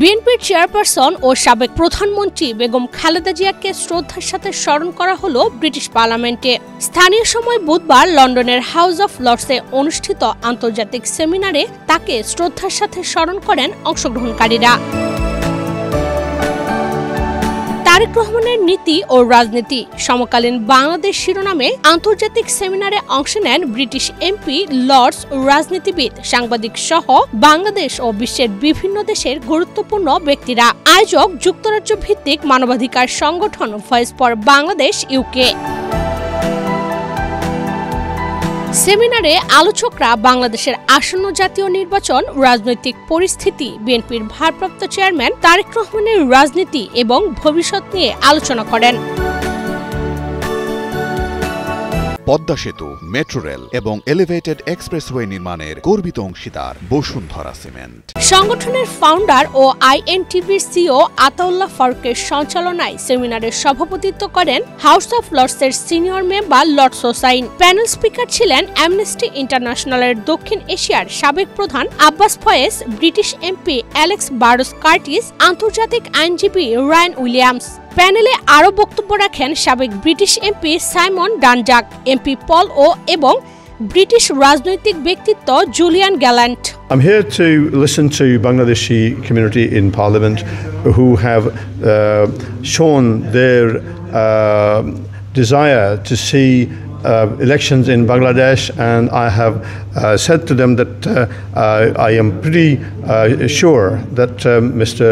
বিএনপির চেয়ারপারসন ও সাবেক প্রধানমন্ত্রী বেগম খালেদা জিয়াকে শ্রদ্ধার সাথে স্মরণ করা হলো ব্রিটিশ পার্লামেন্টে। স্থানীয় সময় বুধবার লন্ডনের হাউস অব লর্ডসে অনুষ্ঠিত আন্তর্জাতিক সেমিনারে তাকে শ্রদ্ধার সাথে স্মরণ করেন অংশগ্রহণকারীরা। তারেক রহমানের নীতি ও রাজনীতি সমকালীন বাংলাদেশ শিরোনামে আন্তর্জাতিক সেমিনারে অংশ নেন ব্রিটিশ এমপি, লর্ডস, রাজনীতিবিদ, সাংবাদিক সহ বাংলাদেশ ও বিশ্বের বিভিন্ন দেশের গুরুত্বপূর্ণ ব্যক্তিরা। আয়োজক যুক্তরাজ্য ভিত্তিক মানবাধিকার সংগঠন ভয়েস ফর বাংলাদেশ ইউকে। সেমিনারে আলোচকরা বাংলাদেশের আসন্ন জাতীয় নির্বাচন, রাজনৈতিক পরিস্থিতি, বিএনপির ভারপ্রাপ্ত চেয়ারম্যান তারেক রহমানের রাজনীতি এবং ভবিষ্যৎ নিয়ে আলোচনা করেন। পদ্মা সেতু, মেট্রো রেল এবং এলিভেটেড এক্সপ্রেসওয়ে নির্মাণের গর্বিত অংশীদার বসুন্ধরা সিমেন্ট। সংগঠনের ফাউন্ডার ও আইএনটিভির সিইও আতাউল্লাহ ফারুকের সঞ্চালনায় সেমিনারে সভাপতিত্ব করেন হাউস অব লর্ডসের senior member lord Hossain. Panel speaker ছিলেন অ্যামনেস্টি ইন্টারন্যাশনালের দক্ষিণ এশিয়ার সাবেক প্রধান Abbas Faiz, British MP Alex Burrows Curtis, আন্তর্জাতিক আইনজীবী রায়ান উইলিয়ামস। প্যানেলে আরও বক্তব্য রাখেন সাবেক British MP Simon Danczuk, MP Paul ও এবং ব্রিটিশ রাজনৈতিক ব্যক্তিত্ব Julian gallant. I'm here to listen to Bangladeshi community in Parliament who have shown their desire to see elections in Bangladesh, and I have said to them that I am pretty sure that Mr.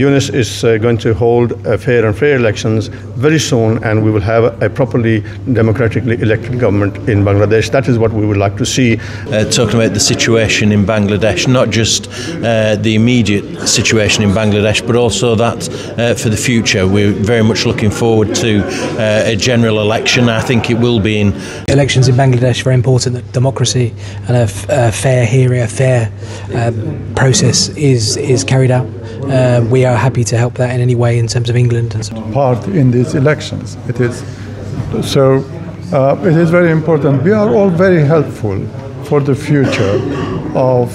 Yunus is going to hold fair and fair elections very soon, and we will have a properly democratically elected government in Bangladesh. That is what we would like to see. Talking about the situation in Bangladesh, not just the immediate situation in Bangladesh, but also that for the future. We're very much looking forward to a general election. I think it will be in elections in Bangladesh. Very important that democracy and a fair hearing, a fair process is carried out. We are happy to help that in any way in terms of England and so on. Part in these elections. It is so. It is very important. We are all very helpful for the future of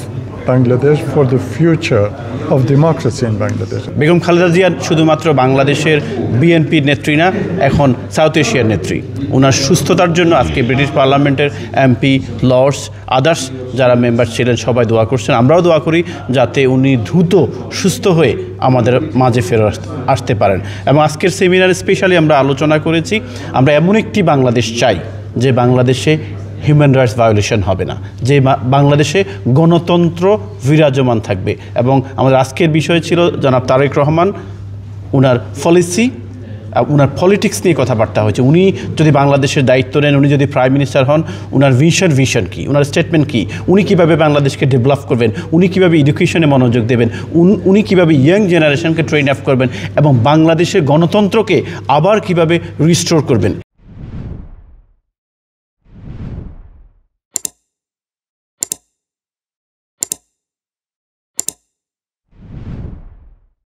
Bangladesh, for the future of democracy in Bangladesh. Begum Khaleda Zia শুধুমাত্র বাংলাদেশের বিএনপির নেত্রী না, এখন south এশিয়ার নেত্রী। ওনার সুস্থতার জন্য আজকে ব্রিটিশ পার্লামেন্টের এমপি, লর্ডস, আদার্স যারা মেম্বার ছিলেন সবাই দোয়া করছেন। আমরাও দোয়া করি যাতে উনি দ্রুত সুস্থ হয়ে আমাদের মাঝে ফেরত আসতে পারেন। এবং আজকের সেমিনারে স্পেশালি আমরা আলোচনা করেছি, আমরা এমন একটি বাংলাদেশ চাই যে বাংলাদেশে হিউম্যান রাইটস ভায়োলেশন হবে না, যে বাংলাদেশে গণতন্ত্র বিরাজমান থাকবে। এবং আমাদের আজকের বিষয় ছিল জনাব তারেক রহমান, ওনার পলিসি, ওনার পলিটিক্স নিয়ে কথাবার্তা হয়েছে। উনি যদি বাংলাদেশের দায়িত্ব নেন, উনি যদি প্রাইম মিনিস্টার হন, ওনার ভিশন কী, ওনার স্টেটমেন্ট কী, উনি কীভাবে বাংলাদেশকে ডেভেলপ করবেন, উনি কীভাবে এডুকেশনে মনোযোগ দেবেন, উনি কীভাবে ইয়াং জেনারেশনকে ট্রেন আপ করবেন এবং বাংলাদেশের গণতন্ত্রকে আবার কীভাবে রিস্টোর করবেন।